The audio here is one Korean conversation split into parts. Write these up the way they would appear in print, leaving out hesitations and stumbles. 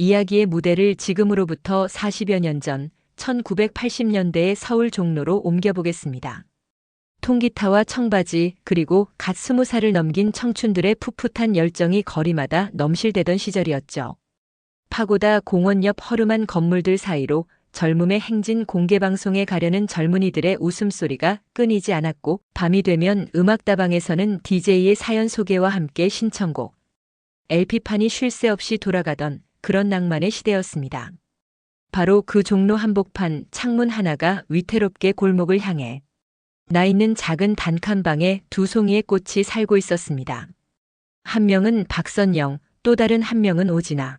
이야기의 무대를 지금으로부터 40여 년 전 1980년대의 서울 종로로 옮겨보겠습니다. 통기타와 청바지 그리고 갓 20살을 넘긴 청춘들의 풋풋한 열정이 거리마다 넘실대던 시절이었죠. 파고다 공원 옆 허름한 건물들 사이로 젊음의 행진 공개방송에 가려는 젊은이들의 웃음소리가 끊이지 않았고 밤이 되면 음악다방에서는 DJ의 사연 소개와 함께 신청곡, LP판이 쉴 새 없이 돌아가던 그런 낭만의 시대였습니다. 바로 그 종로 한복판 창문 하나가 위태롭게 골목을 향해 나 있는 작은 단칸방에 두 송이의 꽃이 살고 있었습니다. 한 명은 박선영, 또 다른 한 명은 오진아.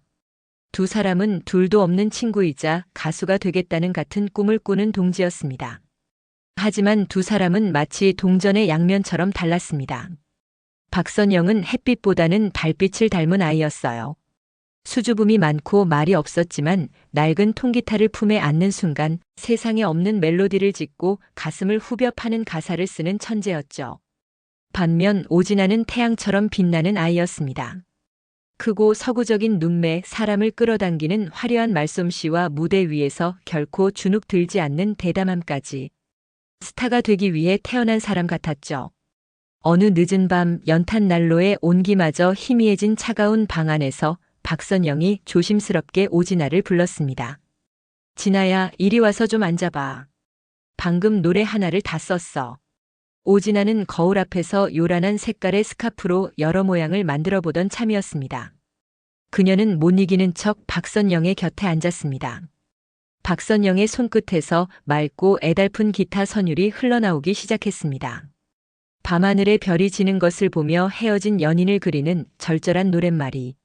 두 사람은 둘도 없는 친구이자 가수가 되겠다는 같은 꿈을 꾸는 동지였습니다. 하지만 두 사람은 마치 동전의 양면처럼 달랐습니다. 박선영은 햇빛보다는 달빛을 닮은 아이였어요. 수줍음이 많고 말이 없었지만 낡은 통기타를 품에 안는 순간 세상에 없는 멜로디를 짓고 가슴을 후벼 파는 가사를 쓰는 천재였죠. 반면 오진아는 태양처럼 빛나는 아이였습니다. 크고 서구적인 눈매, 사람을 끌어당기는 화려한 말솜씨와 무대 위에서 결코 주눅 들지 않는 대담함까지 스타가 되기 위해 태어난 사람 같았죠. 어느 늦은 밤 연탄 난로에 온기마저 희미해진 차가운 방 안에서 박선영이 조심스럽게 오진아를 불렀습니다. 진아야, 이리 와서 좀 앉아봐. 방금 노래 하나를 다 썼어. 오진아는 거울 앞에서 요란한 색깔의 스카프로 여러 모양을 만들어 보던 참이었습니다. 그녀는 못 이기는 척 박선영의 곁에 앉았습니다. 박선영의 손끝에서 맑고 애달픈 기타 선율이 흘러나오기 시작했습니다. 밤하늘에 별이 지는 것을 보며 헤어진 연인을 그리는 절절한 노랫말이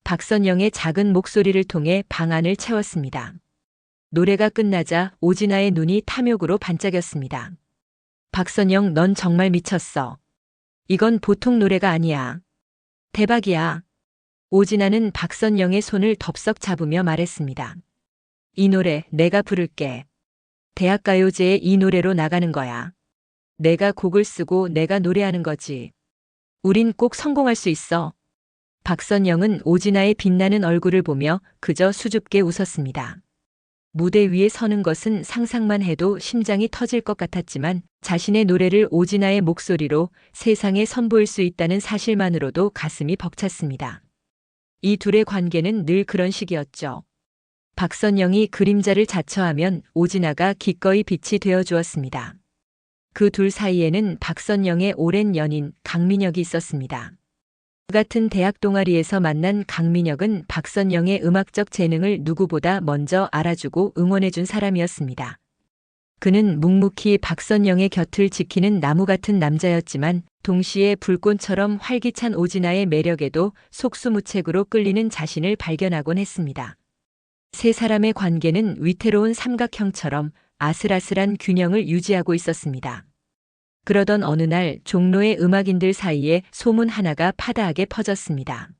박선영의 작은 목소리를 통해 방 안을 채웠습니다. 노래가 끝나자 오진아의 눈이 탐욕으로 반짝였습니다. 박선영, 넌 정말 미쳤어. 이건 보통 노래가 아니야. 대박이야. 오진아는 박선영의 손을 덥석 잡으며 말했습니다. 이 노래 내가 부를게. 대학가요제에 이 노래로 나가는 거야. 내가 곡을 쓰고 내가 노래하는 거지. 우린 꼭 성공할 수 있어. 박선영은 오진아의 빛나는 얼굴을 보며 그저 수줍게 웃었습니다. 무대 위에 서는 것은 상상만 해도 심장이 터질 것 같았지만 자신의 노래를 오진아의 목소리로 세상에 선보일 수 있다는 사실만으로도 가슴이 벅찼습니다. 이 둘의 관계는 늘 그런 식이었죠. 박선영이 그림자를 자처하면 오진아가 기꺼이 빛이 되어 주었습니다. 그 둘 사이에는 박선영의 오랜 연인 강민혁이 있었습니다. 같은 대학 동아리에서 만난 강민혁은 박선영의 음악적 재능을 누구보다 먼저 알아주고 응원해준 사람이었습니다. 그는 묵묵히 박선영의 곁을 지키는 나무 같은 남자였지만 동시에 불꽃처럼 활기찬 오진아의 매력에도 속수무책으로 끌리는 자신을 발견하곤 했습니다. 세 사람의 관계는 위태로운 삼각형처럼 아슬아슬한 균형을 유지하고 있었습니다. 그러던 어느 날 종로의 음악인들 사이에 소문 하나가 파다하게 퍼졌습니다.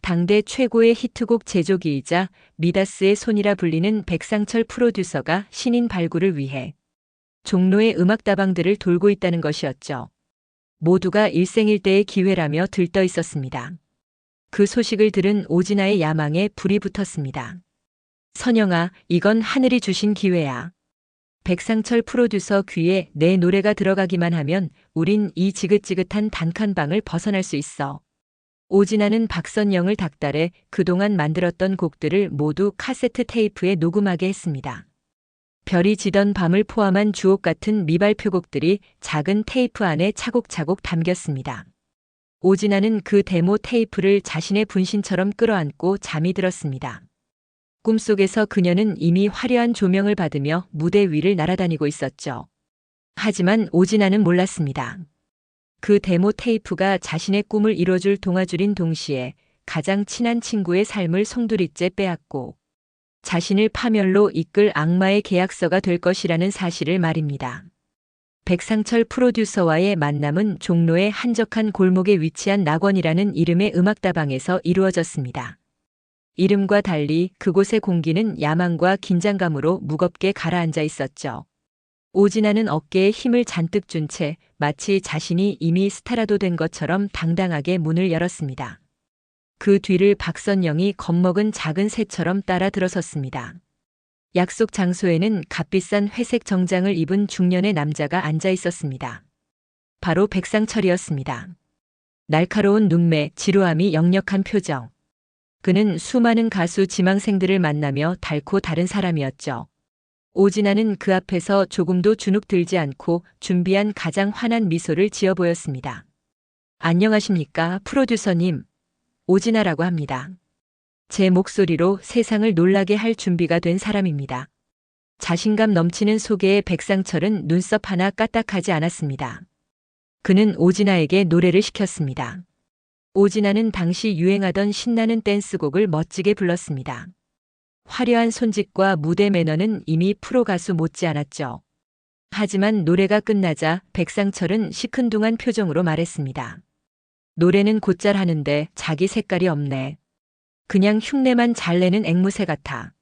당대 최고의 히트곡 제조기이자 미다스의 손이라 불리는 백상철 프로듀서가 신인 발굴을 위해 종로의 음악다방들을 돌고 있다는 것이었죠. 모두가 일생일대의 기회라며 들떠 있었습니다. 그 소식을 들은 오진아의 야망에 불이 붙었습니다. 선영아, 이건 하늘이 주신 기회야. 백상철 프로듀서 귀에 내 노래가 들어가기만 하면 우린 이 지긋지긋한 단칸방을 벗어날 수 있어. 오진아는 박선영을 닥달해 그동안 만들었던 곡들을 모두 카세트 테이프에 녹음하게 했습니다. 별이 지던 밤을 포함한 주옥 같은 미발표곡들이 작은 테이프 안에 차곡차곡 담겼습니다. 오진아는 그 데모 테이프를 자신의 분신처럼 끌어안고 잠이 들었습니다. 꿈속에서 그녀는 이미 화려한 조명을 받으며 무대 위를 날아다니고 있었죠. 하지만 오진아는 몰랐습니다. 그 데모 테이프가 자신의 꿈을 이뤄줄 동아줄인 동시에 가장 친한 친구의 삶을 송두리째 빼앗고 자신을 파멸로 이끌 악마의 계약서가 될 것이라는 사실을 말입니다. 백상철 프로듀서와의 만남은 종로의 한적한 골목에 위치한 낙원이라는 이름의 음악다방에서 이루어졌습니다. 이름과 달리 그곳의 공기는 야망과 긴장감으로 무겁게 가라앉아 있었죠. 오진아는 어깨에 힘을 잔뜩 준 채 마치 자신이 이미 스타라도 된 것처럼 당당하게 문을 열었습니다. 그 뒤를 박선영이 겁먹은 작은 새처럼 따라 들어섰습니다. 약속 장소에는 값비싼 회색 정장을 입은 중년의 남자가 앉아 있었습니다. 바로 백상철이었습니다. 날카로운 눈매, 지루함이 역력한 표정. 그는 수많은 가수 지망생들을 만나며 닳고 다른 사람이었죠. 오진아는 그 앞에서 조금도 주눅 들지 않고 준비한 가장 환한 미소를 지어 보였습니다. 안녕하십니까, 프로듀서님. 오진아라고 합니다. 제 목소리로 세상을 놀라게 할 준비가 된 사람입니다. 자신감 넘치는 소개에 백상철은 눈썹 하나 까딱하지 않았습니다. 그는 오진아에게 노래를 시켰습니다. 오진아는 당시 유행하던 신나는 댄스곡을 멋지게 불렀습니다. 화려한 손짓과 무대 매너는 이미 프로 가수 못지않았죠. 하지만 노래가 끝나자 백상철은 시큰둥한 표정으로 말했습니다. 노래는 곧잘 하는데 자기 색깔이 없네. 그냥 흉내만 잘 내는 앵무새 같아.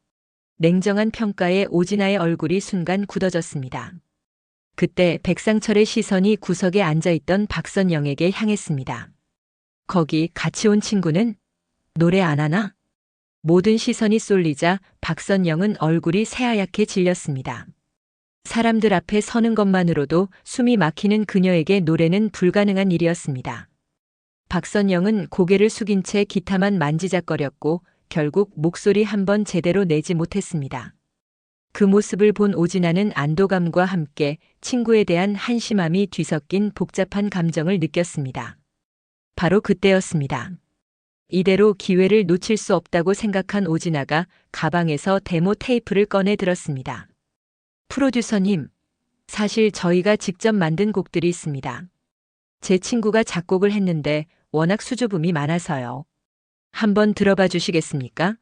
냉정한 평가에 오진아의 얼굴이 순간 굳어졌습니다. 그때 백상철의 시선이 구석에 앉아있던 박선영에게 향했습니다. 거기 같이 온 친구는 노래 안 하나? 모든 시선이 쏠리자 박선영은 얼굴이 새하얗게 질렸습니다. 사람들 앞에 서는 것만으로도 숨이 막히는 그녀에게 노래는 불가능한 일이었습니다. 박선영은 고개를 숙인 채 기타만 만지작거렸고 결국 목소리 한 번 제대로 내지 못했습니다. 그 모습을 본 오진아는 안도감과 함께 친구에 대한 한심함이 뒤섞인 복잡한 감정을 느꼈습니다. 바로 그때였습니다. 이대로 기회를 놓칠 수 없다고 생각한 오진아가 가방에서 데모 테이프를 꺼내 들었습니다. 프로듀서님, 사실 저희가 직접 만든 곡들이 있습니다. 제 친구가 작곡을 했는데 워낙 수줍음이 많아서요. 한번 들어봐 주시겠습니까?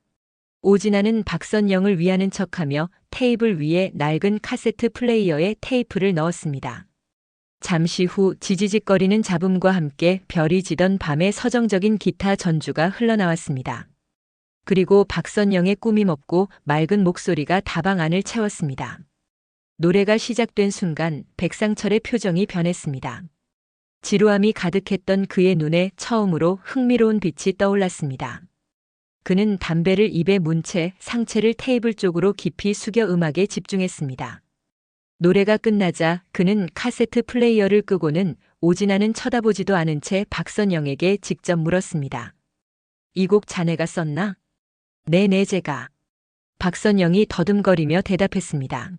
오진아는 박선영을 위하는 척하며 테이블 위에 낡은 카세트 플레이어에 테이프를 넣었습니다. 잠시 후 지지직거리는 잡음과 함께 별이 지던 밤의 서정적인 기타 전주가 흘러나왔습니다. 그리고 박선영의 꾸밈 없고 맑은 목소리가 다방 안을 채웠습니다. 노래가 시작된 순간 백상철의 표정이 변했습니다. 지루함이 가득했던 그의 눈에 처음으로 흥미로운 빛이 떠올랐습니다. 그는 담배를 입에 문 채 상체를 테이블 쪽으로 깊이 숙여 음악에 집중했습니다. 노래가 끝나자 그는 카세트 플레이어를 끄고는 오진아는 쳐다보지도 않은 채 박선영에게 직접 물었습니다. 이 곡 자네가 썼나? 네네 제가. 박선영이 더듬거리며 대답했습니다.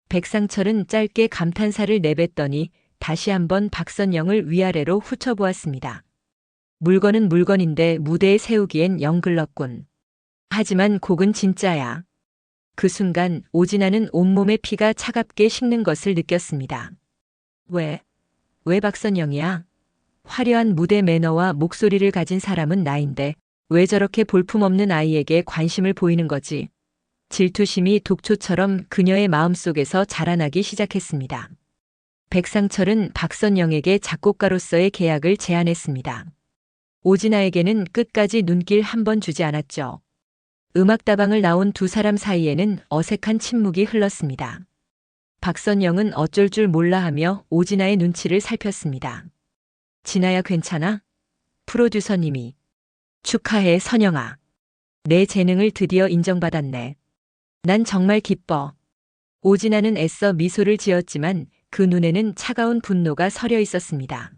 백상철은 짧게 감탄사를 내뱉더니 다시 한번 박선영을 위아래로 훑어보았습니다. 물건은 물건인데 무대에 세우기엔 영 글렀군. 하지만 곡은 진짜야. 그 순간 오진아는 온몸의 피가 차갑게 식는 것을 느꼈습니다. 왜 박선영이야? 화려한 무대 매너와 목소리를 가진 사람은 나인데 왜 저렇게 볼품없는 아이에게 관심을 보이는 거지? 질투심이 독초처럼 그녀의 마음속에서 자라나기 시작했습니다. 백상철은 박선영에게 작곡가로서의 계약을 제안했습니다. 오진아에게는 끝까지 눈길 한 번 주지 않았죠. 음악다방을 나온 두 사람 사이에는 어색한 침묵이 흘렀습니다. 박선영은 어쩔 줄 몰라 하며 오진아의 눈치를 살폈습니다. 진아야 괜찮아? 프로듀서님이. 축하해 선영아. 내 재능을 드디어 인정받았네. 난 정말 기뻐. 오진아는 애써 미소를 지었지만 그 눈에는 차가운 분노가 서려 있었습니다.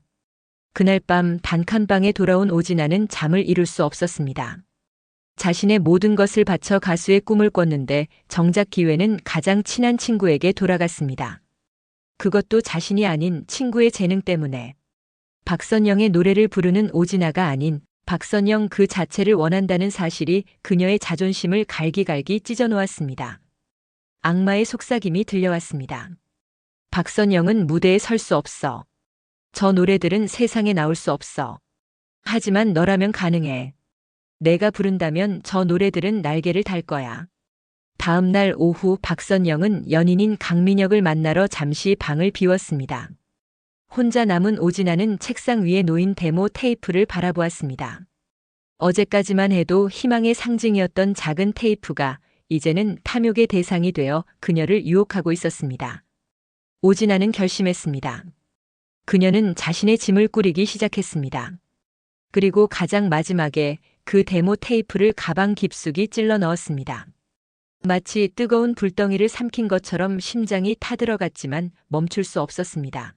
그날 밤 단칸방에 돌아온 오진아는 잠을 이룰 수 없었습니다. 자신의 모든 것을 바쳐 가수의 꿈을 꿨는데 정작 기회는 가장 친한 친구에게 돌아갔습니다. 그것도 자신이 아닌 친구의 재능 때문에. 박선영의 노래를 부르는 오진아가 아닌 박선영 그 자체를 원한다는 사실이 그녀의 자존심을 갈기갈기 찢어놓았습니다. 악마의 속삭임이 들려왔습니다. 박선영은 무대에 설 수 없어. 저 노래들은 세상에 나올 수 없어. 하지만 너라면 가능해. 내가 부른다면 저 노래들은 날개를 달 거야. 다음 날 오후 박선영은 연인인 강민혁을 만나러 잠시 방을 비웠습니다. 혼자 남은 오진아는 책상 위에 놓인 데모 테이프를 바라보았습니다. 어제까지만 해도 희망의 상징이었던 작은 테이프가 이제는 탐욕의 대상이 되어 그녀를 유혹하고 있었습니다. 오진아는 결심했습니다. 그녀는 자신의 짐을 꾸리기 시작했습니다. 그리고 가장 마지막에 그 데모 테이프를 가방 깊숙이 찔러 넣었습니다. 마치 뜨거운 불덩이를 삼킨 것처럼 심장이 타들어갔지만 멈출 수 없었습니다.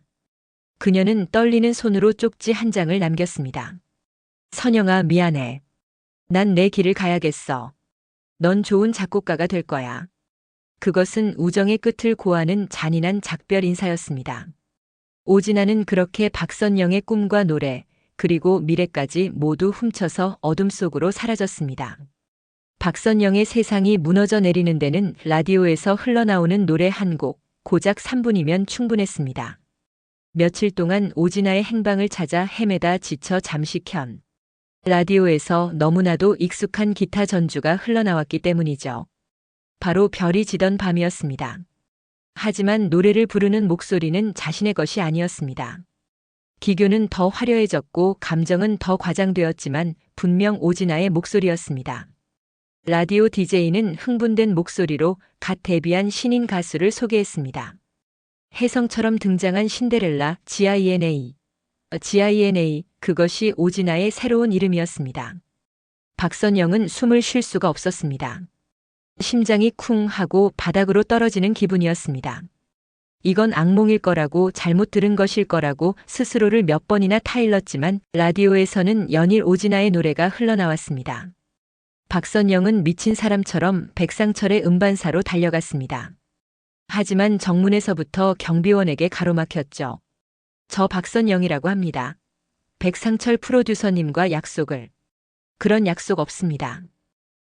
그녀는 떨리는 손으로 쪽지 한 장을 남겼습니다. 선영아, 미안해. 난 내 길을 가야겠어. 넌 좋은 작곡가가 될 거야. 그것은 우정의 끝을 고하는 잔인한 작별 인사였습니다. 오진아는 그렇게 박선영의 꿈과 노래, 그리고 미래까지 모두 훔쳐서 어둠 속으로 사라졌습니다. 박선영의 세상이 무너져 내리는 데는 라디오에서 흘러나오는 노래 한 곡, 고작 3분이면 충분했습니다. 며칠 동안 오진아의 행방을 찾아 헤매다 지쳐 잠시 켠 라디오에서 너무나도 익숙한 기타 전주가 흘러나왔기 때문이죠. 바로 별이 지던 밤이었습니다. 하지만 노래를 부르는 목소리는 자신의 것이 아니었습니다. 기교는 더 화려해졌고 감정은 더 과장되었지만 분명 오진아의 목소리였습니다. 라디오 DJ는 흥분된 목소리로 갓 데뷔한 신인 가수를 소개했습니다. 혜성처럼 등장한 신데렐라 GINA. 그것이 오진아의 새로운 이름이었습니다. 박선영은 숨을 쉴 수가 없었습니다. 심장이 쿵 하고 바닥으로 떨어지는 기분이었습니다. 이건 악몽일 거라고, 잘못 들은 것일 거라고 스스로를 몇 번이나 타일렀지만 라디오에서는 연일 오진아의 노래가 흘러나왔습니다. 박선영은 미친 사람처럼 백상철의 음반사로 달려갔습니다. 하지만 정문에서부터 경비원에게 가로막혔죠. 저 박선영이라고 합니다. 백상철 프로듀서님과 약속을. 그런 약속 없습니다.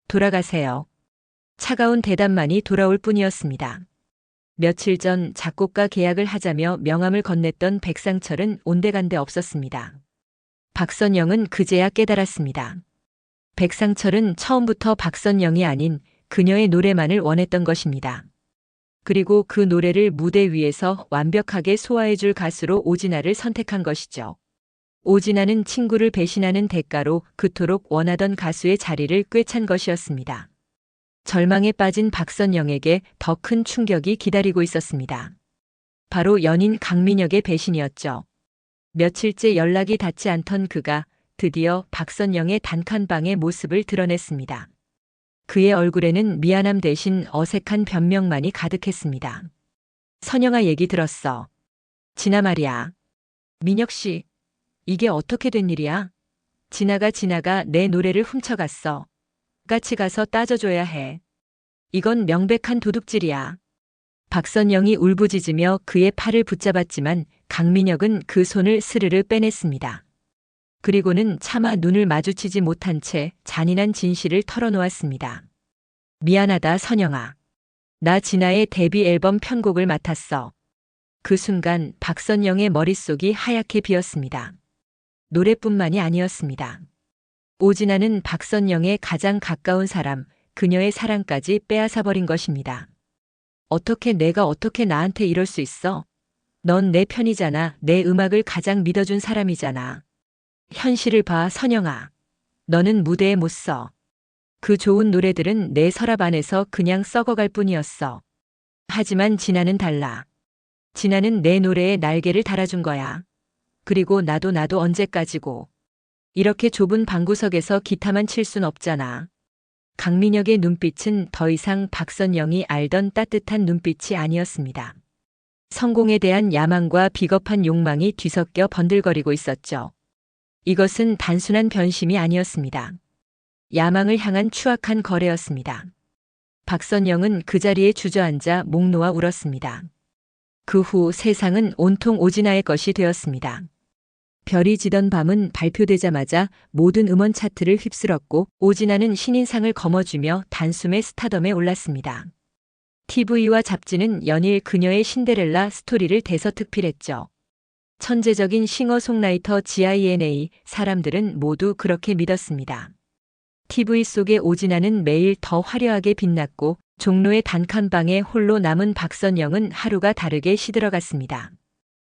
돌아가세요. 차가운 대답만이 돌아올 뿐이었습니다. 며칠 전 작곡가 계약을 하자며 명함을 건넸던 백상철은 온데간데 없었습니다. 박선영은 그제야 깨달았습니다. 백상철은 처음부터 박선영이 아닌 그녀의 노래만을 원했던 것입니다. 그리고 그 노래를 무대 위에서 완벽하게 소화해줄 가수로 오진아를 선택한 것이죠. 오진아는 친구를 배신하는 대가로 그토록 원하던 가수의 자리를 꿰찬 것이었습니다. 절망에 빠진 박선영에게 더 큰 충격이 기다리고 있었습니다. 바로 연인 강민혁의 배신이었죠. 며칠째 연락이 닿지 않던 그가 드디어 박선영의 단칸방의 모습을 드러냈습니다. 그의 얼굴에는 미안함 대신 어색한 변명만이 가득했습니다. 선영아, 얘기 들었어. 진아 말이야. 민혁 씨, 이게 어떻게 된 일이야? 진아가 내 노래를 훔쳐갔어. 같이 가서 따져줘야 해. 이건 명백한 도둑질이야. 박선영이 울부짖으며 그의 팔을 붙잡았지만 강민혁은 그 손을 스르르 빼냈습니다. 그리고는 차마 눈을 마주치지 못한 채 잔인한 진실을 털어놓았습니다. 미안하다, 선영아. 나 진아의 데뷔 앨범 편곡을 맡았어. 그 순간 박선영의 머릿속이 하얗게 비었습니다. 노래뿐만이 아니었습니다. 오진아는 박선영의 가장 가까운 사람, 그녀의 사랑까지 빼앗아버린 것입니다. 내가 어떻게 나한테 이럴 수 있어? 넌 내 편이잖아. 내 음악을 가장 믿어준 사람이잖아. 현실을 봐, 선영아. 너는 무대에 못 서. 그 좋은 노래들은 내 서랍 안에서 그냥 썩어갈 뿐이었어. 하지만 진아는 달라. 진아는 내 노래에 날개를 달아준 거야. 그리고 나도 언제까지고. 이렇게 좁은 방구석에서 기타만 칠 순 없잖아. 강민혁의 눈빛은 더 이상 박선영이 알던 따뜻한 눈빛이 아니었습니다. 성공에 대한 야망과 비겁한 욕망이 뒤섞여 번들거리고 있었죠. 이것은 단순한 변심이 아니었습니다. 야망을 향한 추악한 거래였습니다. 박선영은 그 자리에 주저앉아 목 놓아 울었습니다. 그 후 세상은 온통 오진아의 것이 되었습니다. 별이 지던 밤은 발표되자마자 모든 음원 차트를 휩쓸었고 오진아는 신인상을 거머쥐며 단숨에 스타덤에 올랐습니다. TV와 잡지는 연일 그녀의 신데렐라 스토리를 대서특필했죠. 천재적인 싱어송라이터 GINA, 사람들은 모두 그렇게 믿었습니다. TV 속의 오진아는 매일 더 화려하게 빛났고 종로의 단칸방에 홀로 남은 박선영은 하루가 다르게 시들어갔습니다.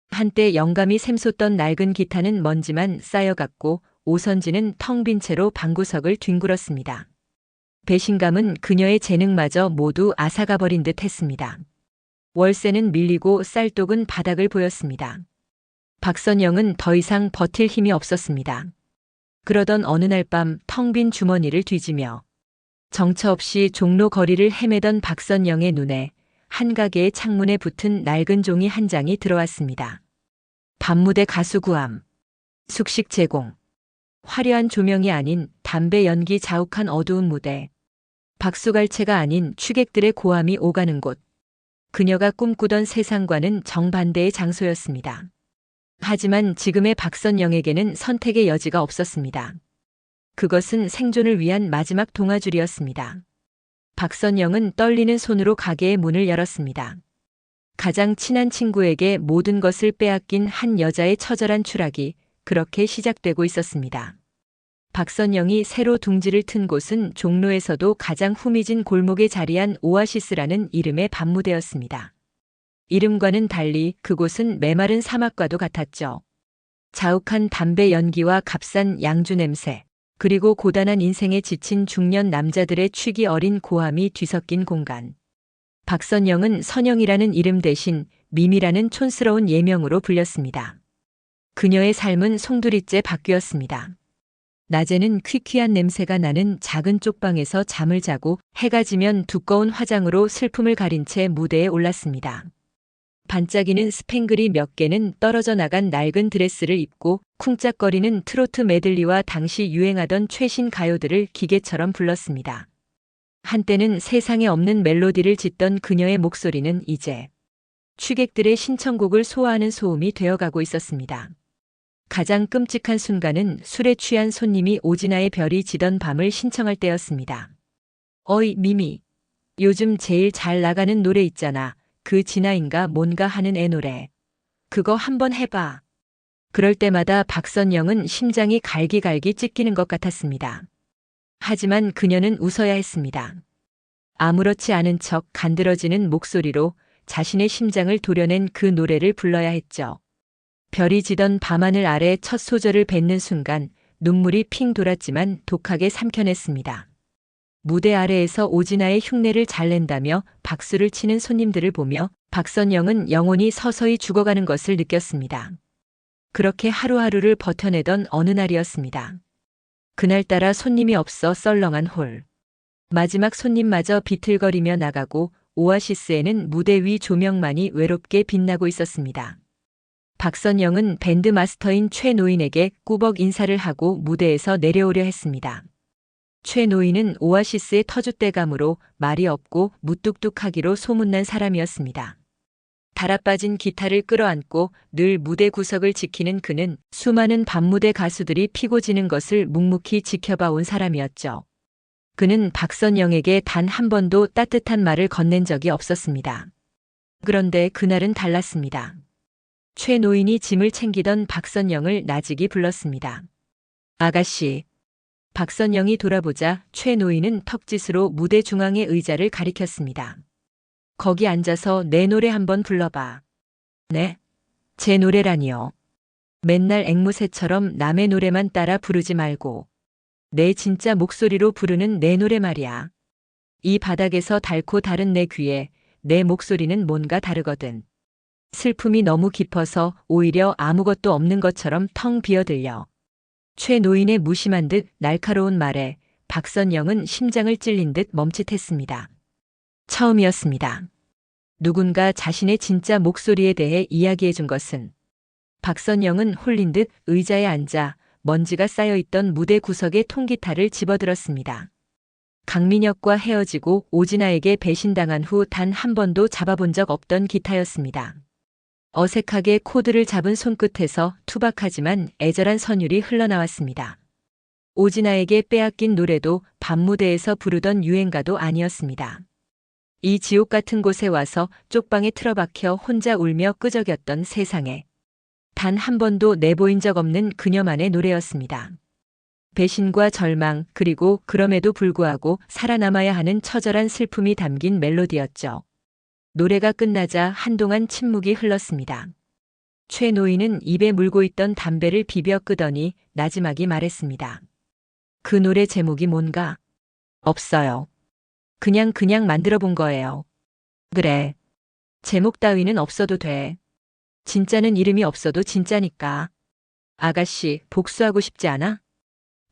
한때 영감이 샘솟던 낡은 기타는 먼지만 쌓여갔고 오선지는 텅 빈 채로 방구석을 뒹굴었습니다. 배신감은 그녀의 재능마저 모두 앗아가버린 듯 했습니다. 월세는 밀리고 쌀독은 바닥을 보였습니다. 박선영은 더 이상 버틸 힘이 없었습니다. 그러던 어느 날 밤 텅 빈 주머니를 뒤지며 정처 없이 종로 거리를 헤매던 박선영의 눈에 한 가게의 창문에 붙은 낡은 종이 한 장이 들어왔습니다. 밤무대 가수 구함. 숙식 제공. 화려한 조명이 아닌 담배 연기 자욱한 어두운 무대. 박수갈채가 아닌 취객들의 고함이 오가는 곳. 그녀가 꿈꾸던 세상과는 정반대의 장소였습니다. 하지만 지금의 박선영에게는 선택의 여지가 없었습니다. 그것은 생존을 위한 마지막 동아줄이었습니다. 박선영은 떨리는 손으로 가게의 문을 열었습니다. 가장 친한 친구에게 모든 것을 빼앗긴 한 여자의 처절한 추락이 그렇게 시작되고 있었습니다. 박선영이 새로 둥지를 튼 곳은 종로에서도 가장 후미진 골목에 자리한 오아시스라는 이름의 밤무대였습니다. 이름과는 달리 그곳은 메마른 사막과도 같았죠. 자욱한 담배 연기와 값싼 양주 냄새, 그리고 고단한 인생에 지친 중년 남자들의 취기 어린 고함이 뒤섞인 공간. 박선영은 선영이라는 이름 대신 미미라는 촌스러운 예명으로 불렸습니다. 그녀의 삶은 송두리째 바뀌었습니다. 낮에는 퀴퀴한 냄새가 나는 작은 쪽방에서 잠을 자고 해가 지면 두꺼운 화장으로 슬픔을 가린 채 무대에 올랐습니다. 반짝이는 스팽글이 몇 개는 떨어져 나간 낡은 드레스를 입고 쿵짝거리는 트로트 메들리와 당시 유행하던 최신 가요들을 기계처럼 불렀습니다. 한때는 세상에 없는 멜로디를 짓던 그녀의 목소리는 이제 취객들의 신청곡을 소화하는 소음이 되어가고 있었습니다. 가장 끔찍한 순간은 술에 취한 손님이 오진아의 별이 지던 밤을 신청할 때였습니다. 어이 미미, 요즘 제일 잘 나가는 노래 있잖아. 그 진아인가 뭔가 하는 애 노래. 그거 한번 해봐. 그럴 때마다 박선영은 심장이 갈기갈기 찢기는 것 같았습니다. 하지만 그녀는 웃어야 했습니다. 아무렇지 않은 척 간드러지는 목소리로 자신의 심장을 도려낸 그 노래를 불러야 했죠. 별이 지던 밤하늘 아래 첫 소절을 뱉는 순간 눈물이 핑 돌았지만 독하게 삼켜냈습니다. 무대 아래에서 오진아의 흉내를 잘 낸다며 박수를 치는 손님들을 보며 박선영은 영혼이 서서히 죽어가는 것을 느꼈습니다. 그렇게 하루하루를 버텨내던 어느 날이었습니다. 그날따라 손님이 없어 썰렁한 홀. 마지막 손님마저 비틀거리며 나가고 오아시스에는 무대 위 조명만이 외롭게 빛나고 있었습니다. 박선영은 밴드 마스터인 최노인에게 꾸벅 인사를 하고 무대에서 내려오려 했습니다. 최노인은 오아시스의 터줏대감으로 말이 없고 무뚝뚝하기로 소문난 사람이었습니다. 달아빠진 기타를 끌어안고 늘 무대 구석을 지키는 그는 수많은 밤무대 가수들이 피고 지는 것을 묵묵히 지켜봐 온 사람이었죠. 그는 박선영에게 단 한 번도 따뜻한 말을 건넨 적이 없었습니다. 그런데 그날은 달랐습니다. 최노인이 짐을 챙기던 박선영을 나직이 불렀습니다. 아가씨. 박선영이 돌아보자 최노인은 턱짓으로 무대 중앙의 의자를 가리켰습니다. 거기 앉아서 내 노래 한번 불러봐. 네? 제 노래라니요. 맨날 앵무새처럼 남의 노래만 따라 부르지 말고 내 진짜 목소리로 부르는 내 노래 말이야. 이 바닥에서 닳고 다른 내 귀에 내 목소리는 뭔가 다르거든. 슬픔이 너무 깊어서 오히려 아무것도 없는 것처럼 텅 비어 들려. 최노인의 무심한 듯 날카로운 말에 박선영은 심장을 찔린 듯 멈칫했습니다. 처음이었습니다. 누군가 자신의 진짜 목소리에 대해 이야기해 준 것은. 박선영은 홀린 듯 의자에 앉아 먼지가 쌓여있던 무대 구석에 통기타를 집어들었습니다. 강민혁과 헤어지고 오진아에게 배신당한 후 단 한 번도 잡아본 적 없던 기타였습니다. 어색하게 코드를 잡은 손끝에서 투박하지만 애절한 선율이 흘러나왔습니다. 오진아에게 빼앗긴 노래도 밤무대에서 부르던 유행가도 아니었습니다. 이 지옥 같은 곳에 와서 쪽방에 틀어박혀 혼자 울며 끄적였던 세상에 단 한 번도 내보인 적 없는 그녀만의 노래였습니다. 배신과 절망 그리고 그럼에도 불구하고 살아남아야 하는 처절한 슬픔이 담긴 멜로디였죠. 노래가 끝나자 한동안 침묵이 흘렀습니다. 최노인은 입에 물고 있던 담배를 비벼 끄더니 나지막이 말했습니다. 그 노래 제목이 뭔가? 없어요. 그냥 만들어 본 거예요. 그래. 제목 따위는 없어도 돼. 진짜는 이름이 없어도 진짜니까. 아가씨, 복수하고 싶지 않아?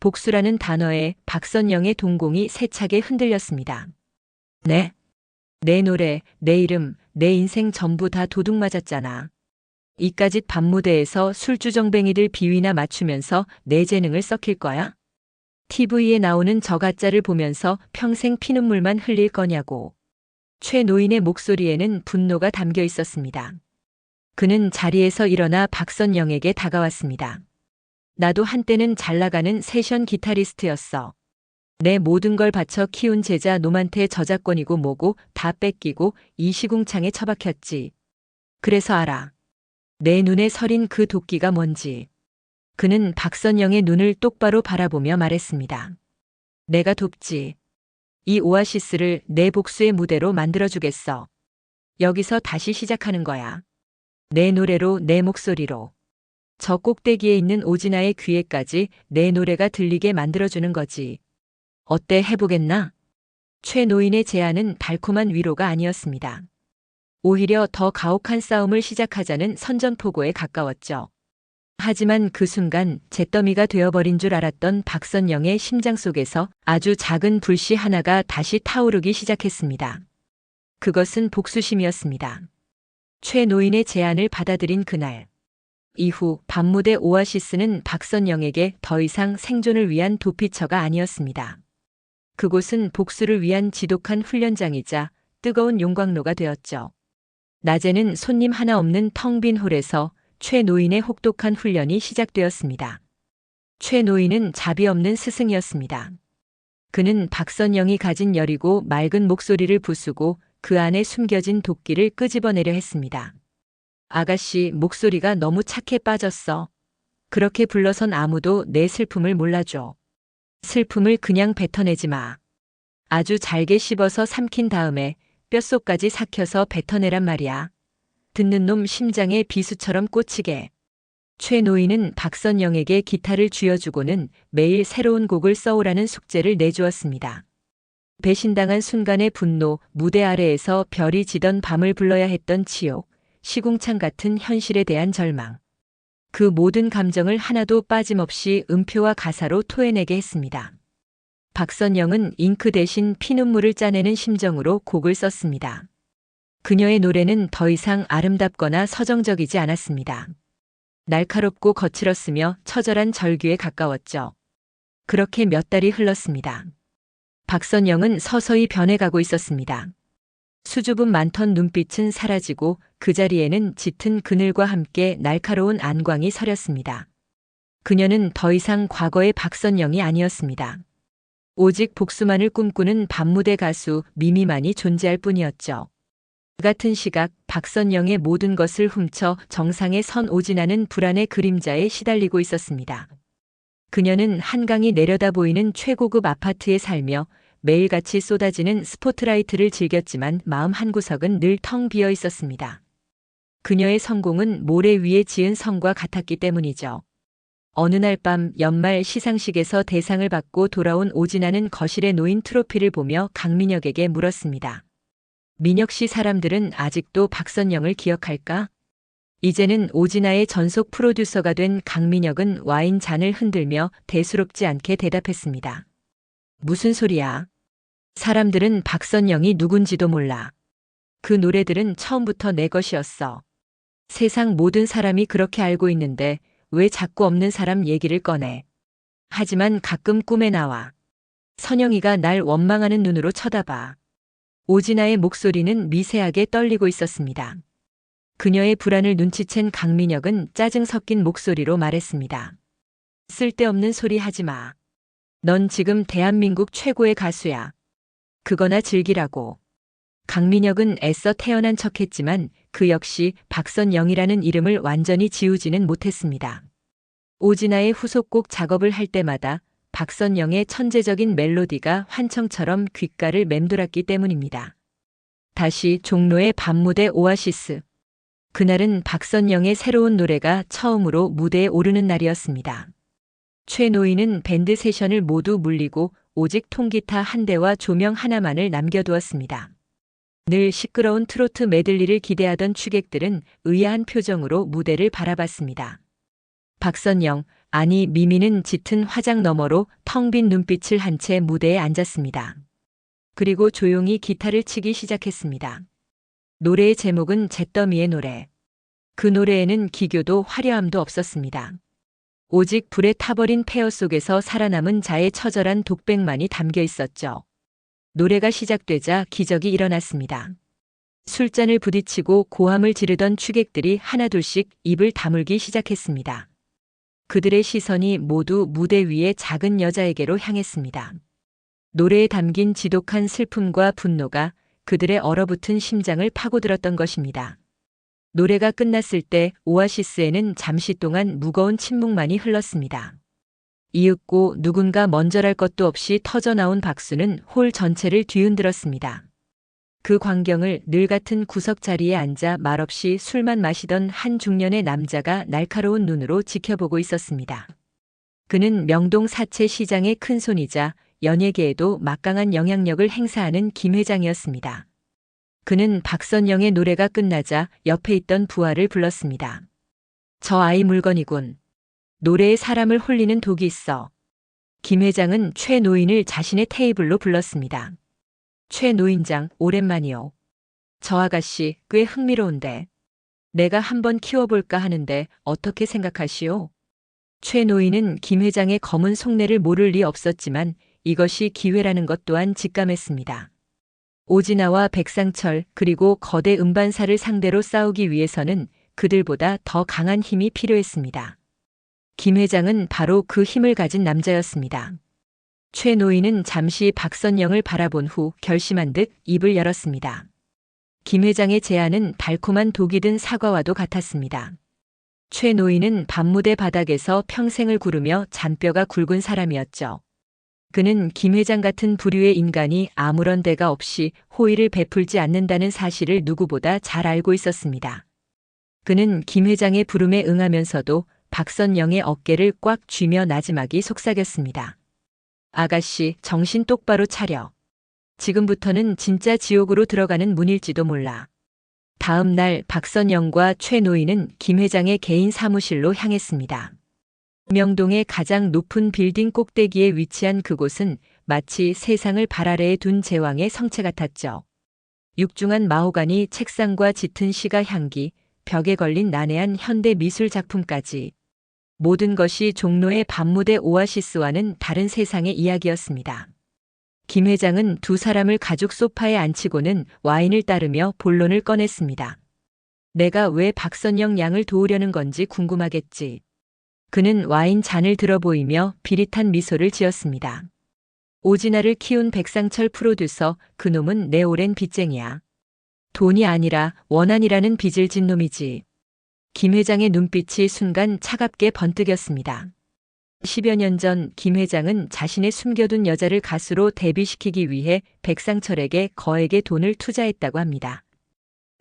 복수라는 단어에 박선영의 동공이 세차게 흔들렸습니다. 네? 내 노래, 내 이름, 내 인생 전부 다 도둑 맞았잖아. 이까짓 밤무대에서 술주정뱅이들 비위나 맞추면서 내 재능을 썩힐 거야? TV에 나오는 저 가짜를 보면서 평생 피눈물만 흘릴 거냐고. 최 노인의 목소리에는 분노가 담겨 있었습니다. 그는 자리에서 일어나 박선영에게 다가왔습니다. 나도 한때는 잘 나가는 세션 기타리스트였어. 내 모든 걸 바쳐 키운 제자 놈한테 저작권이고 뭐고 다 뺏기고 이 시궁창에 처박혔지. 그래서 알아. 내 눈에 서린 그 도끼가 뭔지. 그는 박선영의 눈을 똑바로 바라보며 말했습니다. 내가 돕지. 이 오아시스를 내 복수의 무대로 만들어주겠어. 여기서 다시 시작하는 거야. 내 노래로, 내 목소리로. 저 꼭대기에 있는 오진아의 귀에까지 내 노래가 들리게 만들어주는 거지. 어때, 해보겠나? 최 노인의 제안은 달콤한 위로가 아니었습니다. 오히려 더 가혹한 싸움을 시작하자는 선전포고에 가까웠죠. 하지만 그 순간 잿더미가 되어버린 줄 알았던 박선영의 심장 속에서 아주 작은 불씨 하나가 다시 타오르기 시작했습니다. 그것은 복수심이었습니다. 최 노인의 제안을 받아들인 그날. 이후 밤무대 오아시스는 박선영에게 더 이상 생존을 위한 도피처가 아니었습니다. 그곳은 복수를 위한 지독한 훈련장이자 뜨거운 용광로가 되었죠. 낮에는 손님 하나 없는 텅 빈 홀에서 최 노인의 혹독한 훈련이 시작되었습니다. 최 노인은 자비 없는 스승이었습니다. 그는 박선영이 가진 여리고 맑은 목소리를 부수고 그 안에 숨겨진 도끼를 끄집어내려 했습니다. 아가씨, 목소리가 너무 착해 빠졌어. 그렇게 불러선 아무도 내 슬픔을 몰라줘. 슬픔을 그냥 뱉어내지 마. 아주 잘게 씹어서 삼킨 다음에 뼛속까지 삭혀서 뱉어내란 말이야. 듣는 놈 심장에 비수처럼 꽂히게. 최 노인은 박선영에게 기타를 쥐어주고는 매일 새로운 곡을 써오라는 숙제를 내주었습니다. 배신당한 순간의 분노, 무대 아래에서 별이 지던 밤을 불러야 했던 치욕, 시궁창 같은 현실에 대한 절망. 그 모든 감정을 하나도 빠짐없이 음표와 가사로 토해내게 했습니다. 박선영은 잉크 대신 피눈물을 짜내는 심정으로 곡을 썼습니다. 그녀의 노래는 더 이상 아름답거나 서정적이지 않았습니다. 날카롭고 거칠었으며 처절한 절규에 가까웠죠. 그렇게 몇 달이 흘렀습니다. 박선영은 서서히 변해가고 있었습니다. 수줍음 많던 눈빛은 사라지고 그 자리에는 짙은 그늘과 함께 날카로운 안광이 서렸습니다. 그녀는 더 이상 과거의 박선영이 아니었습니다. 오직 복수만을 꿈꾸는 밤무대 가수 미미만이 존재할 뿐이었죠. 그 같은 시각 박선영의 모든 것을 훔쳐 정상에 선 오진아는 불안의 그림자에 시달리고 있었습니다. 그녀는 한강이 내려다 보이는 최고급 아파트에 살며 매일같이 쏟아지는 스포트라이트를 즐겼지만 마음 한구석은 늘 텅 비어 있었습니다. 그녀의 성공은 모래 위에 지은 성과 같았기 때문이죠. 어느 날 밤 연말 시상식에서 대상을 받고 돌아온 오진아는 거실에 놓인 트로피를 보며 강민혁에게 물었습니다. 민혁 씨, 사람들은 아직도 박선영을 기억할까? 이제는 오진아의 전속 프로듀서가 된 강민혁은 와인 잔을 흔들며 대수롭지 않게 대답했습니다. 무슨 소리야? 사람들은 박선영이 누군지도 몰라. 그 노래들은 처음부터 내 것이었어. 세상 모든 사람이 그렇게 알고 있는데 왜 자꾸 없는 사람 얘기를 꺼내. 하지만 가끔 꿈에 나와. 선영이가 날 원망하는 눈으로 쳐다봐. 오진아의 목소리는 미세하게 떨리고 있었습니다. 그녀의 불안을 눈치챈 강민혁은 짜증 섞인 목소리로 말했습니다. 쓸데없는 소리 하지 마. 넌 지금 대한민국 최고의 가수야. 그거나 즐기라고. 강민혁은 애써 태어난 척했지만 그 역시 박선영이라는 이름을 완전히 지우지는 못했습니다. 오진아의 후속곡 작업을 할 때마다 박선영의 천재적인 멜로디가 환청처럼 귓가를 맴돌았기 때문입니다. 다시 종로의 밤무대 오아시스. 그날은 박선영의 새로운 노래가 처음으로 무대에 오르는 날이었습니다. 최 노인은 밴드 세션을 모두 물리고 오직 통기타 한 대와 조명 하나만을 남겨두었습니다. 늘 시끄러운 트로트 메들리를 기대하던 취객들은 의아한 표정으로 무대를 바라봤습니다. 박선영, 아니, 미미는 짙은 화장 너머로 텅 빈 눈빛을 한 채 무대에 앉았습니다. 그리고 조용히 기타를 치기 시작했습니다. 노래의 제목은 잿더미의 노래. 그 노래에는 기교도 화려함도 없었습니다. 오직 불에 타버린 폐허 속에서 살아남은 자의 처절한 독백만이 담겨 있었죠. 노래가 시작되자 기적이 일어났습니다. 술잔을 부딪히고 고함을 지르던 취객들이 하나둘씩 입을 다물기 시작했습니다. 그들의 시선이 모두 무대 위의 작은 여자에게로 향했습니다. 노래에 담긴 지독한 슬픔과 분노가 그들의 얼어붙은 심장을 파고들었던 것입니다. 노래가 끝났을 때 오아시스에는 잠시 동안 무거운 침묵만이 흘렀습니다. 이윽고 누군가 먼저랄 것도 없이 터져나온 박수는 홀 전체를 뒤흔들었습니다. 그 광경을 늘 같은 구석 자리에 앉아 말없이 술만 마시던 한 중년의 남자가 날카로운 눈으로 지켜보고 있었습니다. 그는 명동 사채 시장의 큰손이자 연예계에도 막강한 영향력을 행사하는 김 회장이었습니다. 그는 박선영의 노래가 끝나자 옆에 있던 부하를 불렀습니다. 저 아이 물건이군. 노래에 사람을 홀리는 독이 있어. 김 회장은 최 노인을 자신의 테이블로 불렀습니다. 최 노인장, 오랜만이요. 저 아가씨 꽤 흥미로운데. 내가 한번 키워볼까 하는데 어떻게 생각하시오? 최 노인은 김 회장의 검은 속내를 모를 리 없었지만 이것이 기회라는 것 또한 직감했습니다. 오진아와 백상철 그리고 거대 음반사를 상대로 싸우기 위해서는 그들보다 더 강한 힘이 필요했습니다. 김 회장은 바로 그 힘을 가진 남자였습니다. 최 노인은 잠시 박선영을 바라본 후 결심한 듯 입을 열었습니다. 김 회장의 제안은 달콤한 독이 든 사과와도 같았습니다. 최 노인은 밤무대 바닥에서 평생을 구르며 잔뼈가 굵은 사람이었죠. 그는 김 회장 같은 부류의 인간이 아무런 대가 없이 호의를 베풀지 않는다는 사실을 누구보다 잘 알고 있었습니다. 그는 김 회장의 부름에 응하면서도 박선영의 어깨를 꽉 쥐며 나지막이 속삭였습니다. 아가씨, 정신 똑바로 차려. 지금부터는 진짜 지옥으로 들어가는 문일지도 몰라. 다음 날 박선영과 최 노인은 김 회장의 개인 사무실로 향했습니다. 명동의 가장 높은 빌딩 꼭대기에 위치한 그곳은 마치 세상을 발 아래에 둔 제왕의 성체 같았죠. 육중한 마호가니 책상과 짙은 시가 향기, 벽에 걸린 난해한 현대 미술 작품까지 모든 것이 종로의 밤무대 오아시스와는 다른 세상의 이야기였습니다. 김 회장은 두 사람을 가죽 소파에 앉히고는 와인을 따르며 본론을 꺼냈습니다. 내가 왜 박선영 양을 도우려는 건지 궁금하겠지. 그는 와인 잔을 들어 보이며 비릿한 미소를 지었습니다. 오진아를 키운 백상철 프로듀서, 그놈은 내 오랜 빚쟁이야. 돈이 아니라 원한이라는 빚을 진 놈이지. 김 회장의 눈빛이 순간 차갑게 번뜩였습니다. 10여 년 전 김 회장은 자신의 숨겨둔 여자를 가수로 데뷔시키기 위해 백상철에게 거액의 돈을 투자했다고 합니다.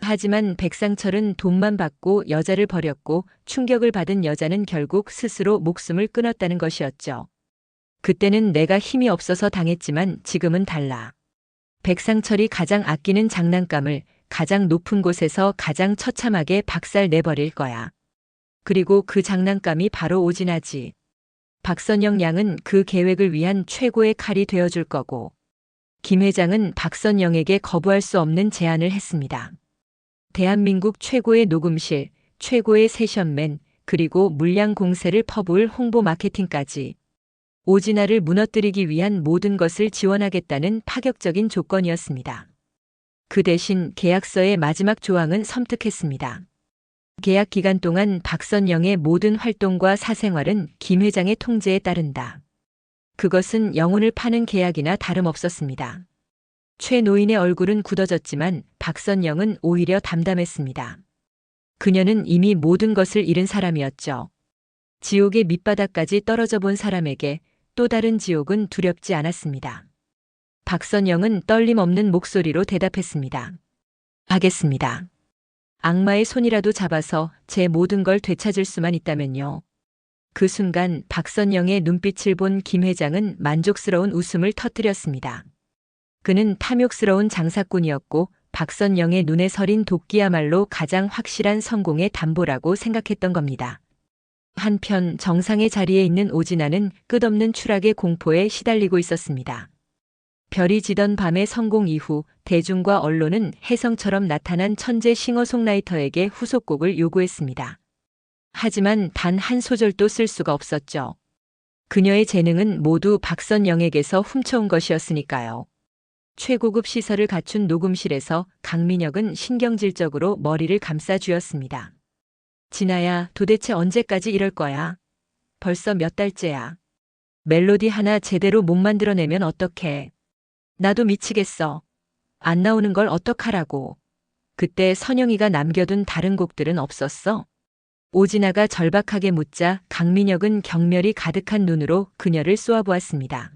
하지만 백상철은 돈만 받고 여자를 버렸고 충격을 받은 여자는 결국 스스로 목숨을 끊었다는 것이었죠. 그때는 내가 힘이 없어서 당했지만 지금은 달라. 백상철이 가장 아끼는 장난감을 가장 높은 곳에서 가장 처참하게 박살 내버릴 거야. 그리고 그 장난감이 바로 오진아지. 박선영 양은 그 계획을 위한 최고의 칼이 되어줄 거고. 김 회장은 박선영에게 거부할 수 없는 제안을 했습니다. 대한민국 최고의 녹음실, 최고의 세션맨, 그리고 물량 공세를 퍼부을 홍보 마케팅까지. 오진아를 무너뜨리기 위한 모든 것을 지원하겠다는 파격적인 조건이었습니다. 그 대신 계약서의 마지막 조항은 섬뜩했습니다. 계약 기간 동안 박선영의 모든 활동과 사생활은 김 회장의 통제에 따른다. 그것은 영혼을 파는 계약이나 다름없었습니다. 최 노인의 얼굴은 굳어졌지만 박선영은 오히려 담담했습니다. 그녀는 이미 모든 것을 잃은 사람이었죠. 지옥의 밑바닥까지 떨어져 본 사람에게 또 다른 지옥은 두렵지 않았습니다. 박선영은 떨림 없는 목소리로 대답했습니다. 하겠습니다. 악마의 손이라도 잡아서 제 모든 걸 되찾을 수만 있다면요. 그 순간 박선영의 눈빛을 본 김 회장은 만족스러운 웃음을 터뜨렸습니다. 그는 탐욕스러운 장사꾼이었고 박선영의 눈에 서린 도끼야말로 가장 확실한 성공의 담보라고 생각했던 겁니다. 한편 정상의 자리에 있는 오진아는 끝없는 추락의 공포에 시달리고 있었습니다. 별이 지던 밤의 성공 이후 대중과 언론은 혜성처럼 나타난 천재 싱어송라이터에게 후속곡을 요구했습니다. 하지만 단 한 소절도 쓸 수가 없었죠. 그녀의 재능은 모두 박선영에게서 훔쳐온 것이었으니까요. 최고급 시설을 갖춘 녹음실에서 강민혁은 신경질적으로 머리를 감싸 쥐었습니다. 진아야, 도대체 언제까지 이럴 거야? 벌써 몇 달째야. 멜로디 하나 제대로 못 만들어내면 어떡해. 나도 미치겠어. 안 나오는 걸 어떡하라고. 그때 선영이가 남겨둔 다른 곡들은 없었어? 오진아가 절박하게 묻자 강민혁은 경멸이 가득한 눈으로 그녀를 쏘아보았습니다.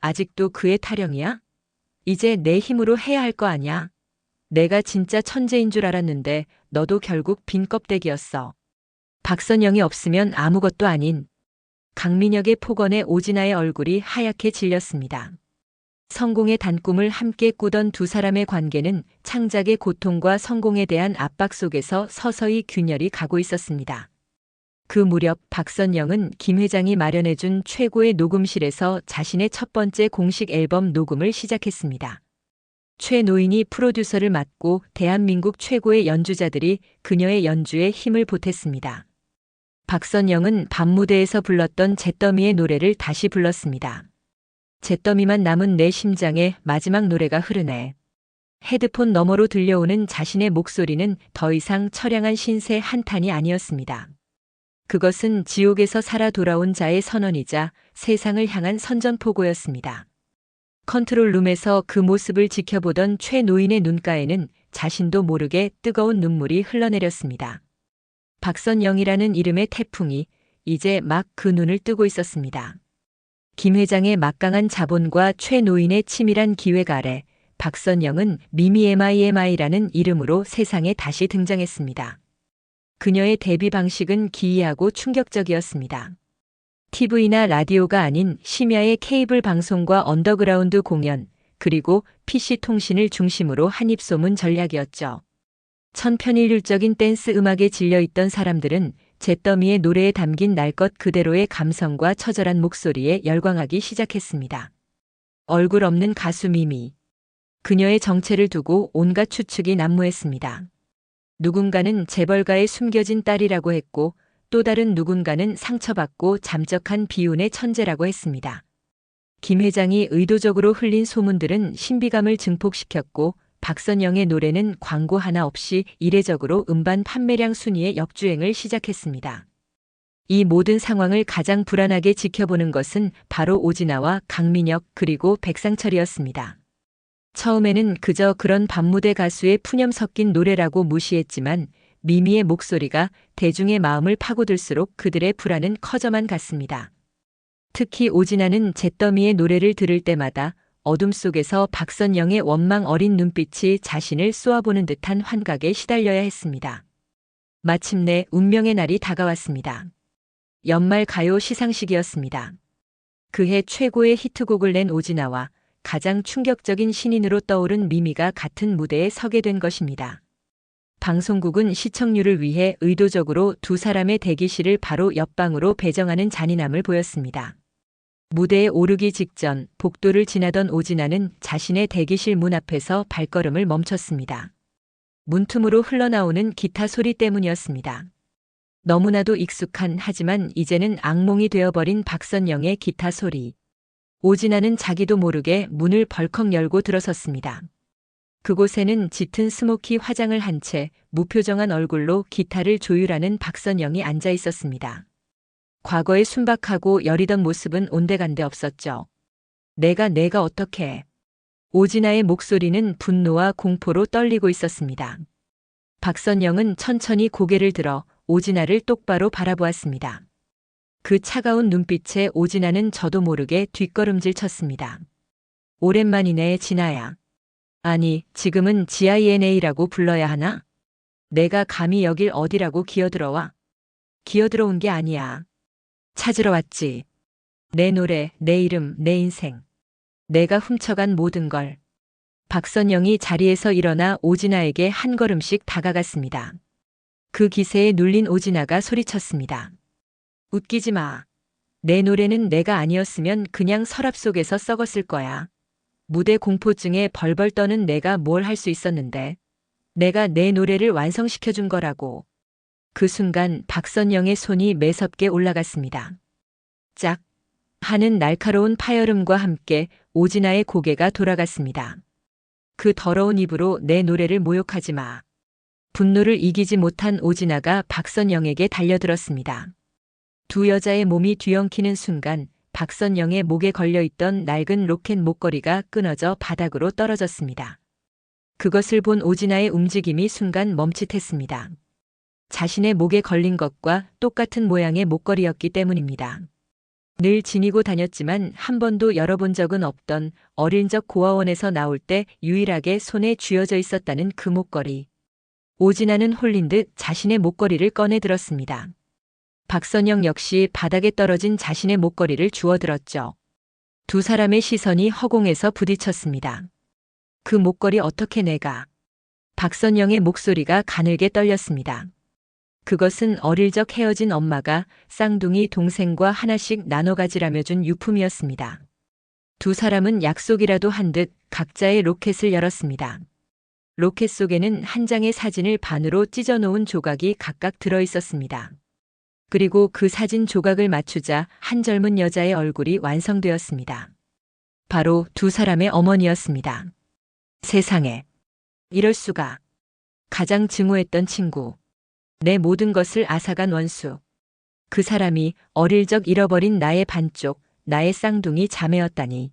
아직도 그의 타령이야? 이제 내 힘으로 해야 할 거 아냐? 내가 진짜 천재인 줄 알았는데 너도 결국 빈 껍데기였어. 박선영이 없으면 아무것도 아닌. 강민혁의 폭언에 오진아의 얼굴이 하얗게 질렸습니다. 성공의 단꿈을 함께 꾸던 두 사람의 관계는 창작의 고통과 성공에 대한 압박 속에서 서서히 균열이 가고 있었습니다. 그 무렵 박선영은 김 회장이 마련해준 최고의 녹음실에서 자신의 첫 번째 공식 앨범 녹음을 시작했습니다. 최 노인이 프로듀서를 맡고 대한민국 최고의 연주자들이 그녀의 연주에 힘을 보탰습니다. 박선영은 밤무대에서 불렀던 잿더미의 노래를 다시 불렀습니다. 잿더미만 남은 내 심장에 마지막 노래가 흐르네. 헤드폰 너머로 들려오는 자신의 목소리는 더 이상 처량한 신세 한탄이 아니었습니다. 그것은 지옥에서 살아 돌아온 자의 선언이자 세상을 향한 선전포고였습니다. 컨트롤룸에서 그 모습을 지켜보던 최 노인의 눈가에는 자신도 모르게 뜨거운 눈물이 흘러내렸습니다. 박선영이라는 이름의 태풍이 이제 막 그 눈을 뜨고 있었습니다. 김 회장의 막강한 자본과 최 노인의 치밀한 기획 아래 박선영은 미미 MIMI라는 이름으로 세상에 다시 등장했습니다. 그녀의 데뷔 방식은 기이하고 충격적이었습니다. TV나 라디오가 아닌 심야의 케이블 방송과 언더그라운드 공연, 그리고 PC통신을 중심으로 한입소문 전략이었죠. 천편일률적인 댄스 음악에 질려있던 사람들은 잿더미의 노래에 담긴 날 것 그대로의 감성과 처절한 목소리에 열광하기 시작했습니다. 얼굴 없는 가수 미미. 그녀의 정체를 두고 온갖 추측이 난무했습니다. 누군가는 재벌가의 숨겨진 딸이라고 했고 또 다른 누군가는 상처받고 잠적한 비운의 천재라고 했습니다. 김 회장이 의도적으로 흘린 소문들은 신비감을 증폭시켰고 박선영의 노래는 광고 하나 없이 이례적으로 음반 판매량 순위의 역주행을 시작했습니다. 이 모든 상황을 가장 불안하게 지켜보는 것은 바로 오진아와 강민혁 그리고 백상철이었습니다. 처음에는 그저 그런 밤무대 가수의 푸념 섞인 노래라고 무시했지만 미미의 목소리가 대중의 마음을 파고들수록 그들의 불안은 커져만 갔습니다. 특히 오진아는 잿더미의 노래를 들을 때마다 어둠 속에서 박선영의 원망 어린 눈빛이 자신을 쏘아보는 듯한 환각에 시달려야 했습니다. 마침내 운명의 날이 다가왔습니다. 연말 가요 시상식이었습니다. 그해 최고의 히트곡을 낸 오진아와 가장 충격적인 신인으로 떠오른 미미가 같은 무대에 서게 된 것입니다. 방송국은 시청률을 위해 의도적으로 두 사람의 대기실을 바로 옆방으로 배정하는 잔인함을 보였습니다. 무대에 오르기 직전 복도를 지나던 오진아는 자신의 대기실 문 앞에서 발걸음을 멈췄습니다. 문틈으로 흘러나오는 기타 소리 때문이었습니다. 너무나도 익숙한 하지만 이제는 악몽이 되어버린 박선영의 기타 소리. 오진아는 자기도 모르게 문을 벌컥 열고 들어섰습니다. 그곳에는 짙은 스모키 화장을 한 채 무표정한 얼굴로 기타를 조율하는 박선영이 앉아 있었습니다. 과거의 순박하고 여리던 모습은 온데간데 없었죠. 내가 어떻게 해. 오진아의 목소리는 분노와 공포로 떨리고 있었습니다. 박선영은 천천히 고개를 들어 오진아를 똑바로 바라보았습니다. 그 차가운 눈빛에 오진아는 저도 모르게 뒷걸음질 쳤습니다. 오랜만이네, 진아야. 아니, 지금은 GINA라고 불러야 하나? 내가 감히 여길 어디라고 기어들어와? 기어들어온 게 아니야. 찾으러 왔지. 내 노래, 내 이름, 내 인생. 내가 훔쳐간 모든 걸. 박선영이 자리에서 일어나 오진아에게 한 걸음씩 다가갔습니다. 그 기세에 눌린 오진아가 소리쳤습니다. 웃기지 마. 내 노래는 내가 아니었으면 그냥 서랍 속에서 썩었을 거야. 무대 공포증에 벌벌 떠는 내가 뭘 할 수 있었는데. 내가 내 노래를 완성시켜준 거라고. 그 순간 박선영의 손이 매섭게 올라갔습니다. 짝 하는 날카로운 파열음과 함께 오진아의 고개가 돌아갔습니다. 그 더러운 입으로 내 노래를 모욕하지 마. 분노를 이기지 못한 오진아가 박선영에게 달려들었습니다. 두 여자의 몸이 뒤엉키는 순간 박선영의 목에 걸려있던 낡은 로켓 목걸이가 끊어져 바닥으로 떨어졌습니다. 그것을 본 오진아의 움직임이 순간 멈칫했습니다. 자신의 목에 걸린 것과 똑같은 모양의 목걸이였기 때문입니다. 늘 지니고 다녔지만 한 번도 열어본 적은 없던 어릴 적 고아원에서 나올 때 유일하게 손에 쥐어져 있었다는 그 목걸이. 오진아는 홀린 듯 자신의 목걸이를 꺼내 들었습니다. 박선영 역시 바닥에 떨어진 자신의 목걸이를 주워들었죠. 두 사람의 시선이 허공에서 부딪혔습니다. 그 목걸이 어떻게 내가? 박선영의 목소리가 가늘게 떨렸습니다. 그것은 어릴 적 헤어진 엄마가 쌍둥이 동생과 하나씩 나눠 가지라며 준 유품이었습니다. 두 사람은 약속이라도 한 듯 각자의 로켓을 열었습니다. 로켓 속에는 한 장의 사진을 반으로 찢어 놓은 조각이 각각 들어 있었습니다. 그리고 그 사진 조각을 맞추자 한 젊은 여자의 얼굴이 완성되었습니다. 바로 두 사람의 어머니였습니다. 세상에. 이럴 수가. 가장 증오했던 친구. 내 모든 것을 앗아간 원수. 그 사람이 어릴 적 잃어버린 나의 반쪽, 나의 쌍둥이 자매였다니.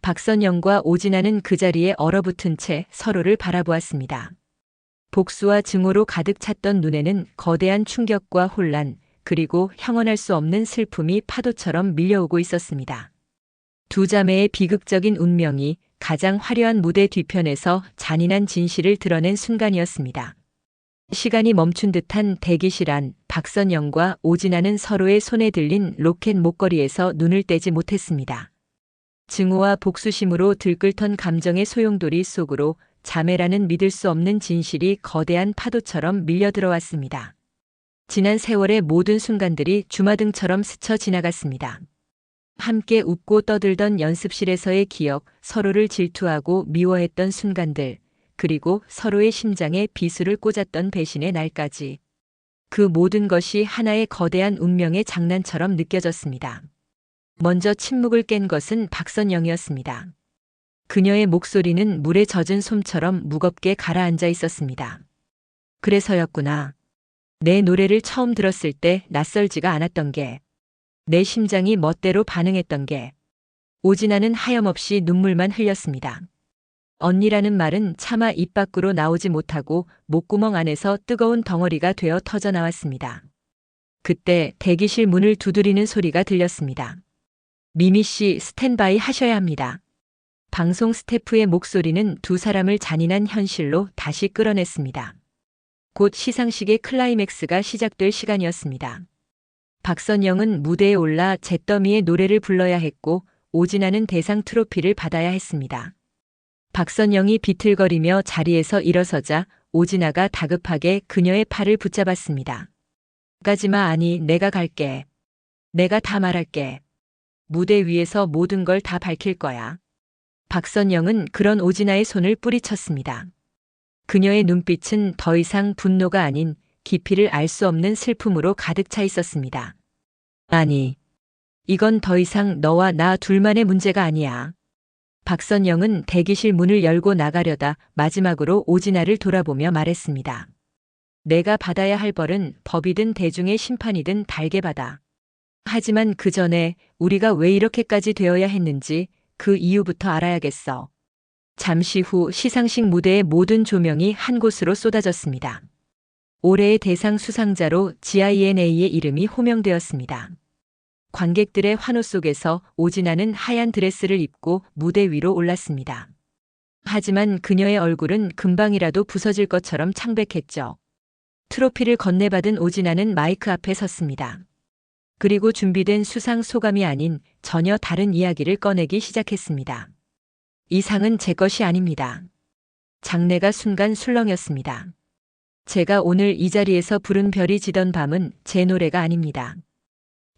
박선영과 오진아는 그 자리에 얼어붙은 채 서로를 바라보았습니다. 복수와 증오로 가득 찼던 눈에는 거대한 충격과 혼란, 그리고 형언할 수 없는 슬픔이 파도처럼 밀려오고 있었습니다. 두 자매의 비극적인 운명이 가장 화려한 무대 뒤편에서 잔인한 진실을 드러낸 순간이었습니다. 시간이 멈춘 듯한 대기실 안 박선영과 오진아는 서로의 손에 들린 로켓 목걸이에서 눈을 떼지 못했습니다. 증오와 복수심으로 들끓던 감정의 소용돌이 속으로 자매라는 믿을 수 없는 진실이 거대한 파도처럼 밀려 들어왔습니다. 지난 세월의 모든 순간들이 주마등처럼 스쳐 지나갔습니다. 함께 웃고 떠들던 연습실에서의 기억, 서로를 질투하고 미워했던 순간들, 그리고 서로의 심장에 비수를 꽂았던 배신의 날까지. 그 모든 것이 하나의 거대한 운명의 장난처럼 느껴졌습니다. 먼저 침묵을 깬 것은 박선영이었습니다. 그녀의 목소리는 물에 젖은 솜처럼 무겁게 가라앉아 있었습니다. 그래서였구나. 내 노래를 처음 들었을 때 낯설지가 않았던 게, 내 심장이 멋대로 반응했던 게. 오진아는 하염없이 눈물만 흘렸습니다. 언니라는 말은 차마 입 밖으로 나오지 못하고 목구멍 안에서 뜨거운 덩어리가 되어 터져 나왔습니다. 그때 대기실 문을 두드리는 소리가 들렸습니다. 미미 씨, 스탠바이 하셔야 합니다. 방송 스태프의 목소리는 두 사람을 잔인한 현실로 다시 끌어냈습니다. 곧 시상식의 클라이맥스가 시작될 시간이었습니다. 박선영은 무대에 올라 잿더미의 노래를 불러야 했고 오진아는 대상 트로피를 받아야 했습니다. 박선영이 비틀거리며 자리에서 일어서자 오진아가 다급하게 그녀의 팔을 붙잡았습니다. 가지마. 아니, 내가 갈게. 내가 다 말할게. 무대 위에서 모든 걸 다 밝힐 거야. 박선영은 그런 오진아의 손을 뿌리쳤습니다. 그녀의 눈빛은 더 이상 분노가 아닌 깊이를 알 수 없는 슬픔으로 가득 차 있었습니다. 아니, 이건 더 이상 너와 나 둘만의 문제가 아니야. 박선영은 대기실 문을 열고 나가려다 마지막으로 오진아를 돌아보며 말했습니다. 내가 받아야 할 벌은 법이든 대중의 심판이든 달게 받아. 하지만 그 전에 우리가 왜 이렇게까지 되어야 했는지 그 이유부터 알아야겠어. 잠시 후 시상식 무대의 모든 조명이 한 곳으로 쏟아졌습니다. 올해의 대상 수상자로 GINA의 이름이 호명되었습니다. 관객들의 환호 속에서 오진아는 하얀 드레스를 입고 무대 위로 올랐습니다. 하지만 그녀의 얼굴은 금방이라도 부서질 것처럼 창백했죠. 트로피를 건네받은 오진아는 마이크 앞에 섰습니다. 그리고 준비된 수상 소감이 아닌 전혀 다른 이야기를 꺼내기 시작했습니다. 이 상은 제 것이 아닙니다. 장내가 순간 술렁였습니다. 제가 오늘 이 자리에서 부른 별이 지던 밤은 제 노래가 아닙니다.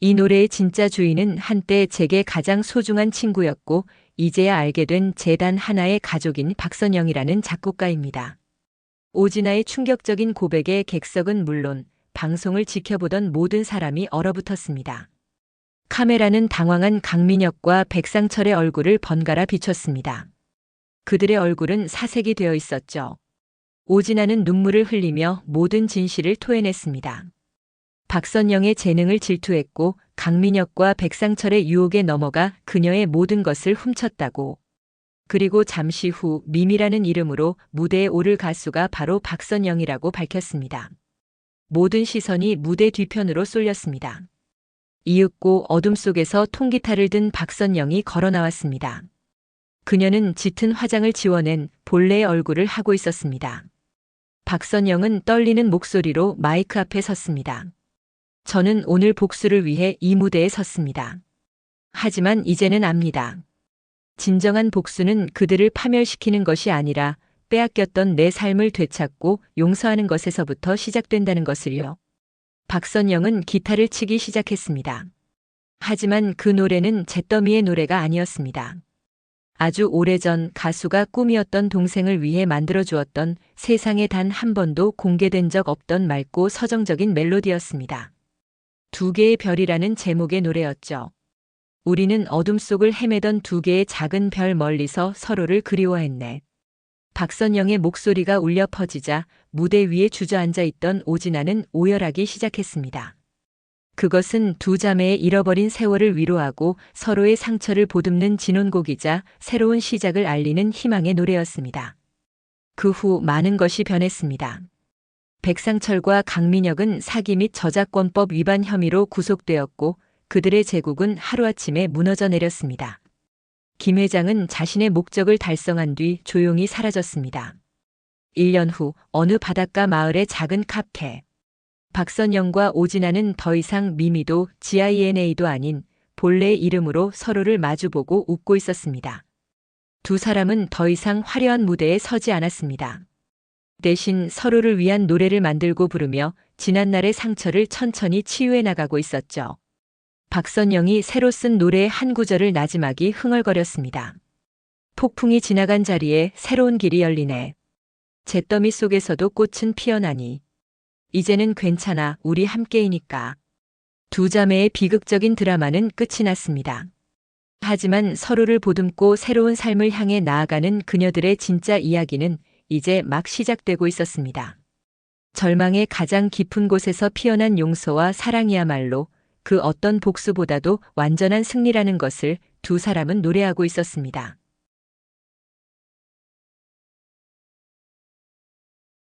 이 노래의 진짜 주인은 한때 제게 가장 소중한 친구였고 이제야 알게 된 제 단 하나의 가족인 박선영이라는 작곡가입니다. 오진아의 충격적인 고백에 객석은 물론 방송을 지켜보던 모든 사람이 얼어붙었습니다. 카메라는 당황한 강민혁과 백상철의 얼굴을 번갈아 비췄습니다. 그들의 얼굴은 사색이 되어 있었죠. 오진아는 눈물을 흘리며 모든 진실을 토해냈습니다. 박선영의 재능을 질투했고 강민혁과 백상철의 유혹에 넘어가 그녀의 모든 것을 훔쳤다고. 그리고 잠시 후 미미라는 이름으로 무대에 오를 가수가 바로 박선영이라고 밝혔습니다. 모든 시선이 무대 뒤편으로 쏠렸습니다. 이윽고 어둠 속에서 통기타를 든 박선영이 걸어 나왔습니다. 그녀는 짙은 화장을 지워낸 본래의 얼굴을 하고 있었습니다. 박선영은 떨리는 목소리로 마이크 앞에 섰습니다. 저는 오늘 복수를 위해 이 무대에 섰습니다. 하지만 이제는 압니다. 진정한 복수는 그들을 파멸시키는 것이 아니라 빼앗겼던 내 삶을 되찾고 용서하는 것에서부터 시작된다는 것을요. 박선영은 기타를 치기 시작했습니다. 하지만 그 노래는 잿더미의 노래가 아니었습니다. 아주 오래전 가수가 꿈이었던 동생을 위해 만들어주었던 세상에 단 한 번도 공개된 적 없던 맑고 서정적인 멜로디였습니다. 두 개의 별이라는 제목의 노래였죠. 우리는 어둠 속을 헤매던 두 개의 작은 별 멀리서 서로를 그리워했네. 박선영의 목소리가 울려 퍼지자 무대 위에 주저앉아 있던 오진아는 오열하기 시작했습니다. 그것은 두 자매의 잃어버린 세월을 위로하고 서로의 상처를 보듬는 진혼곡이자 새로운 시작을 알리는 희망의 노래였습니다. 그 후 많은 것이 변했습니다. 백상철과 강민혁은 사기 및 저작권법 위반 혐의로 구속되었고 그들의 제국은 하루아침에 무너져 내렸습니다. 김 회장은 자신의 목적을 달성한 뒤 조용히 사라졌습니다. 1년 후 어느 바닷가 마을의 작은 카페. 박선영과 오진아는 더 이상 미미도 GINA도 아닌 본래의 이름으로 서로를 마주보고 웃고 있었습니다. 두 사람은 더 이상 화려한 무대에 서지 않았습니다. 대신 서로를 위한 노래를 만들고 부르며 지난날의 상처를 천천히 치유해 나가고 있었죠. 박선영이 새로 쓴 노래의 한 구절을 나지막이 흥얼거렸습니다. 폭풍이 지나간 자리에 새로운 길이 열리네. 잿더미 속에서도 꽃은 피어나니. 이제는 괜찮아, 우리 함께이니까. 두 자매의 비극적인 드라마는 끝이 났습니다. 하지만 서로를 보듬고 새로운 삶을 향해 나아가는 그녀들의 진짜 이야기는 이제 막 시작되고 있었습니다. 절망의 가장 깊은 곳에서 피어난 용서와 사랑이야말로 그 어떤 복수보다도 완전한 승리라는 것을 두 사람은 노래하고 있었습니다.